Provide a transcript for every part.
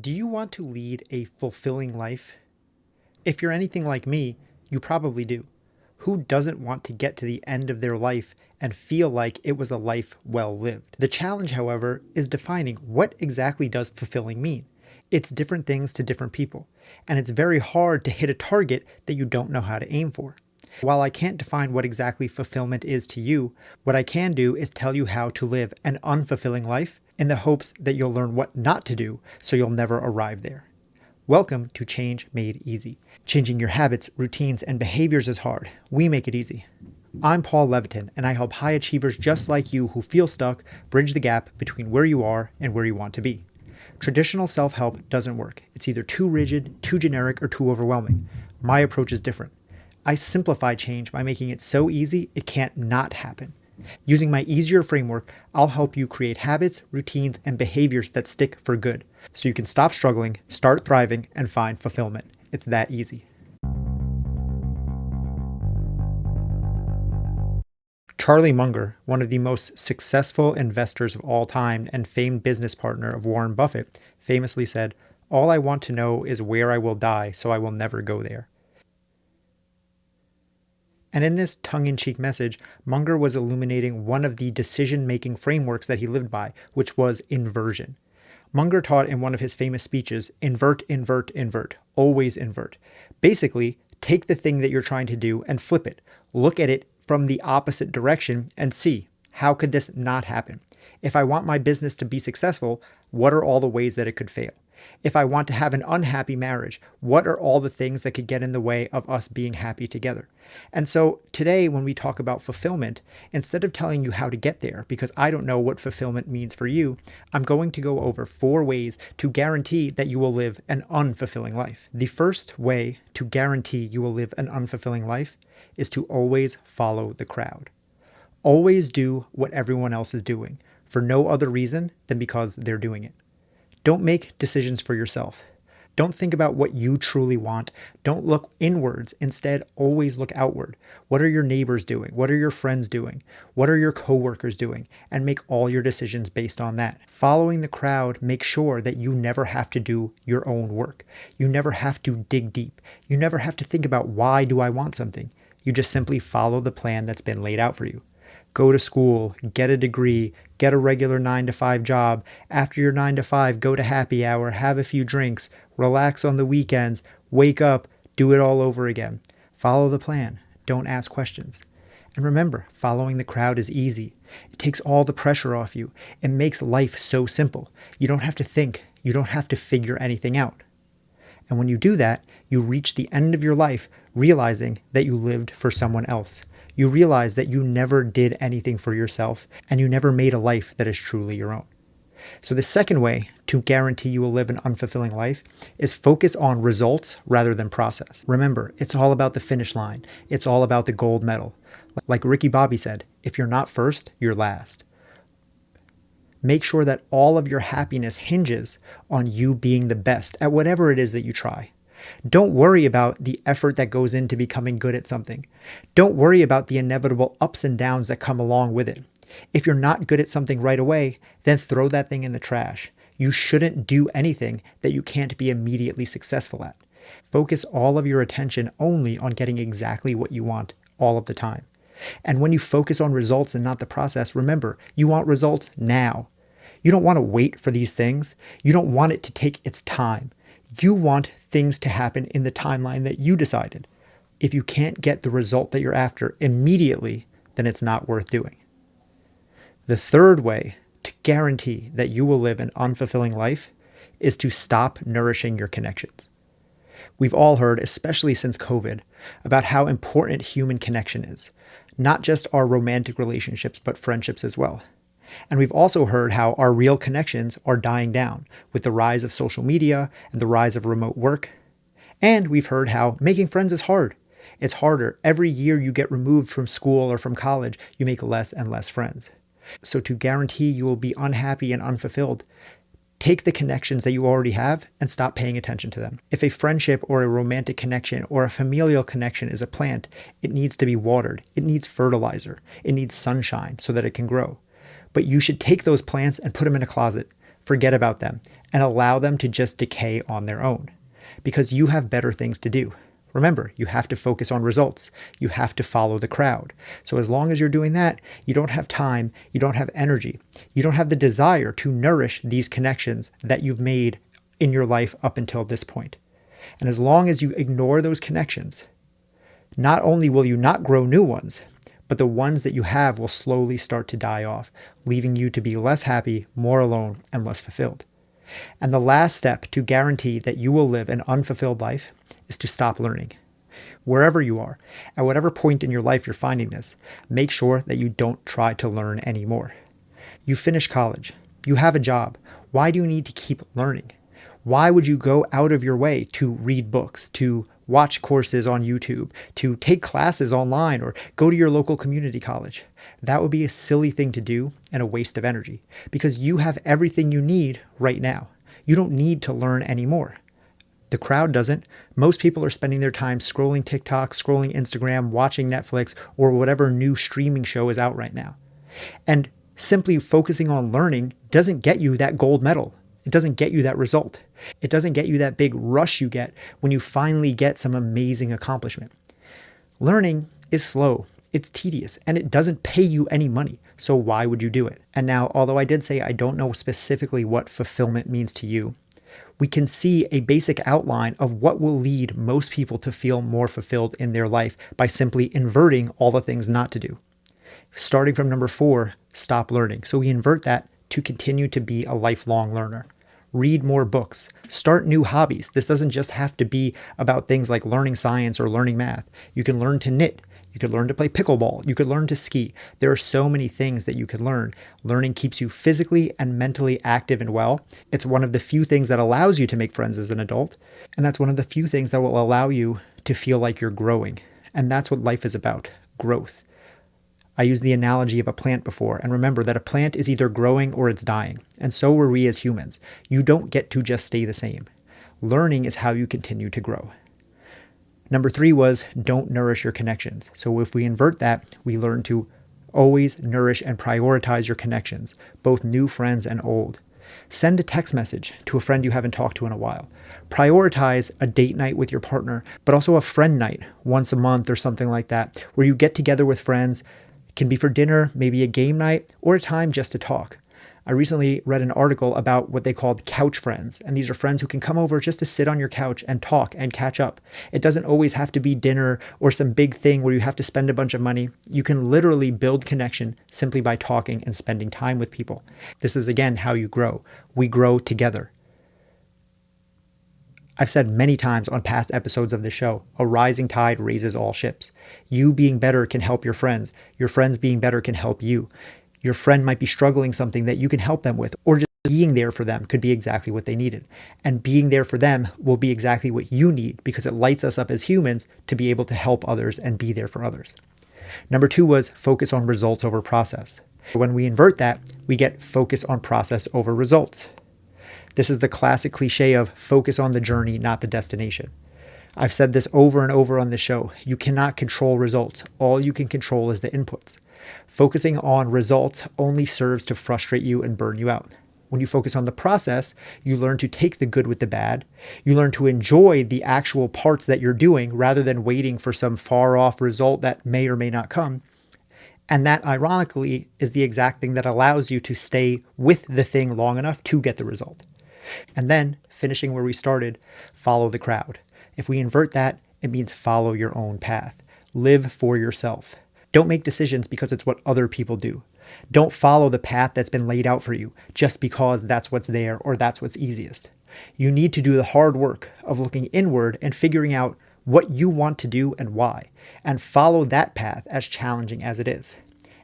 Do you want to lead a fulfilling life? If you're anything like me, you probably do. Who doesn't want to get to the end of their life and feel like it was a life well lived? The challenge, however, is defining what exactly does fulfilling mean. It's different things to different people, and it's very hard to hit a target that you don't know how to aim for. While I can't define what exactly fulfillment is to you, what I can do is tell you how to live an unfulfilling life in the hopes that you'll learn what not to do so you'll never arrive there. Welcome to Change Made Easy. Changing your habits, routines, and behaviors is hard. We make it easy. I'm Paul Leviton, and I help high achievers just like you who feel stuck bridge the gap between where you are and where you want to be. Traditional self-help doesn't work. It's either too rigid, too generic, or too overwhelming. My approach is different. I simplify change by making it so easy it can't not happen. Using my easier framework, I'll help you create habits, routines, and behaviors that stick for good, so you can stop struggling, start thriving, and find fulfillment. It's that easy. Charlie Munger, one of the most successful investors of all time and famed business partner of Warren Buffett, famously said, "All I want to know is where I will die, so I will never go there." And in this tongue-in-cheek message, Munger was illuminating one of the decision-making frameworks that he lived by, which was inversion. Munger taught in one of his famous speeches, invert, invert, invert, always invert. Basically, take the thing that you're trying to do and flip it. Look at it from the opposite direction and see, how could this not happen? If I want my business to be successful, what are all the ways that it could fail? If I want to have an unhappy marriage, what are all the things that could get in the way of us being happy together? And so today, when we talk about fulfillment, instead of telling you how to get there, because I don't know what fulfillment means for you, I'm going to go over 4 ways to guarantee that you will live an unfulfilling life. The first way to guarantee you will live an unfulfilling life is to always follow the crowd. Always do what everyone else is doing, for no other reason than because they're doing it. Don't make decisions for yourself. Don't think about what you truly want. Don't look inwards. Instead, always look outward. What are your neighbors doing? What are your friends doing? What are your coworkers doing? And make all your decisions based on that. Following the crowd, make sure that you never have to do your own work. You never have to dig deep. You never have to think about, why do I want something? You just simply follow the plan that's been laid out for you. Go to school, get a degree, get a regular 9-to-5 job. After your 9 to 5, go to happy hour, have a few drinks, relax on the weekends, wake up, do it all over again. Follow the plan. Don't ask questions. And remember, following the crowd is easy. It takes all the pressure off you. It makes life so simple. You don't have to think. You don't have to figure anything out. And when you do that, you reach the end of your life realizing that you lived for someone else. You realize that you never did anything for yourself and you never made a life that is truly your own. So the second way to guarantee you will live an unfulfilling life is focus on results rather than process. Remember, it's all about the finish line. It's all about the gold medal. Like Ricky Bobby said, if you're not first, you're last. Make sure that all of your happiness hinges on you being the best at whatever it is that you try. Don't worry about the effort that goes into becoming good at something. Don't worry about the inevitable ups and downs that come along with it. If you're not good at something right away, then throw that thing in the trash. You shouldn't do anything that you can't be immediately successful at. Focus all of your attention only on getting exactly what you want all of the time. And when you focus on results and not the process, remember, you want results now. You don't want to wait for these things. You don't want it to take its time. You want things to happen in the timeline that you decided. If you can't get the result that you're after immediately, then it's not worth doing. The third way to guarantee that you will live an unfulfilling life is to stop nourishing your connections. We've all heard, especially since COVID, about how important human connection is, not just our romantic relationships, but friendships as well. And we've also heard how our real connections are dying down with the rise of social media and the rise of remote work. And we've heard how making friends is hard. It's harder. Every year you get removed from school or from college, you make less and less friends. So to guarantee you will be unhappy and unfulfilled, take the connections that you already have and stop paying attention to them. If a friendship or a romantic connection or a familial connection is a plant, it needs to be watered. It needs fertilizer. It needs sunshine so that it can grow. But you should take those plants and put them in a closet. forget about them, and allow them to just decay on their own. Because you have better things to do. Remember, you have to focus on results. You have to follow the crowd. So as long as you're doing that, you don't have time, you don't have energy, you don't have the desire to nourish these connections that you've made in your life up until this point. And as long as you ignore those connections, not only will you not grow new ones, but the ones that you have will slowly start to die off, leaving you to be less happy, more alone, and less fulfilled. And the last step to guarantee that you will live an unfulfilled life is to stop learning. Wherever you are, at whatever point in your life you're finding this, make sure that you don't try to learn anymore. You finish college. You have a job. Why do you need to keep learning? Why would you go out of your way to read books, to watch courses on YouTube, to take classes online, or go to your local community college? That would be a silly thing to do and a waste of energy, because you have everything you need right now. You don't need to learn anymore. The crowd doesn't. Most people are spending their time scrolling TikTok, scrolling Instagram, watching Netflix, or whatever new streaming show is out right now. And simply focusing on learning doesn't get you that gold medal. It doesn't get you that result. It doesn't get you that big rush you get when you finally get some amazing accomplishment. Learning is slow, it's tedious, and it doesn't pay you any money. So why would you do it? And now, although I did say I don't know specifically what fulfillment means to you, we can see a basic outline of what will lead most people to feel more fulfilled in their life by simply inverting all the things not to do. Starting from number 4, stop learning. So we invert that to continue to be a lifelong learner. Read more books. Start new hobbies. This doesn't just have to be about things like learning science or learning math. You can learn to knit. You could learn to play pickleball. You could learn to ski. There are so many things that you could learn. Learning keeps you physically and mentally active and well. It's one of the few things that allows you to make friends as an adult. And that's one of the few things that will allow you to feel like you're growing. And that's what life is about, growth. I used the analogy of a plant before, and remember that a plant is either growing or it's dying. And so are we as humans. You don't get to just stay the same. Learning is how you continue to grow. Number 3 was don't nourish your connections. So if we invert that, we learn to always nourish and prioritize your connections, both new friends and old. Send a text message to a friend you haven't talked to in a while. Prioritize a date night with your partner, but also a friend night once a month or something like that, where you get together with friends. It can be for dinner, maybe a game night, or a time just to talk. I recently read an article about what they called couch friends, and these are friends who can come over just to sit on your couch and talk and catch up. It doesn't always have to be dinner or some big thing where you have to spend a bunch of money. You can literally build connection simply by talking and spending time with people. This is, again, how you grow. We grow together. I've said many times on past episodes of the show, a rising tide raises all ships. You being better can help your friends. Your friends being better can help you. Your friend might be struggling something that you can help them with, or just being there for them could be exactly what they needed. And being there for them will be exactly what you need, because it lights us up as humans to be able to help others and be there for others. Number 2 was focus on results over process. When we invert that, we get focus on process over results. This is the classic cliche of focus on the journey, not the destination. I've said this over and over on the show. You cannot control results. All you can control is the inputs. Focusing on results only serves to frustrate you and burn you out. When you focus on the process, you learn to take the good with the bad. You learn to enjoy the actual parts that you're doing rather than waiting for some far off result that may or may not come. And that, ironically, is the exact thing that allows you to stay with the thing long enough to get the result. And then, finishing where we started, follow the crowd. If we invert that, it means follow your own path. Live for yourself. Don't make decisions because it's what other people do. Don't follow the path that's been laid out for you just because that's what's there or that's what's easiest. You need to do the hard work of looking inward and figuring out what you want to do and why, and follow that path as challenging as it is.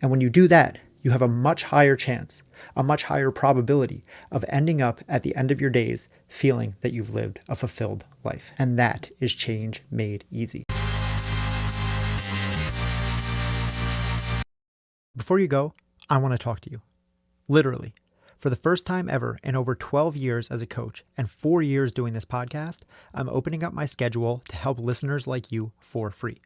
And when you do that, you have a much higher chance, a much higher probability of ending up at the end of your days feeling that you've lived a fulfilled life. And that is change made easy. Before you go, I want to talk to you. Literally. For the first time ever in over 12 years as a coach and 4 years doing this podcast, I'm opening up my schedule to help listeners like you for free.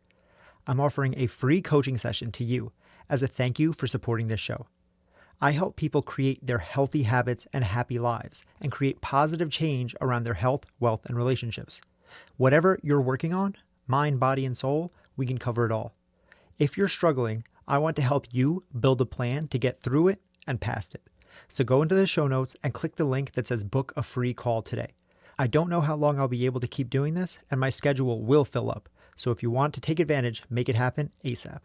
I'm offering a free coaching session to you as a thank you for supporting this show. I help people create their healthy habits and happy lives and create positive change around their health, wealth, and relationships. Whatever you're working on, mind, body, and soul, we can cover it all. If you're struggling, I want to help you build a plan to get through it and past it. So go into the show notes and click the link that says book a free call today. I don't know how long I'll be able to keep doing this, and my schedule will fill up. So if you want to take advantage, make it happen ASAP.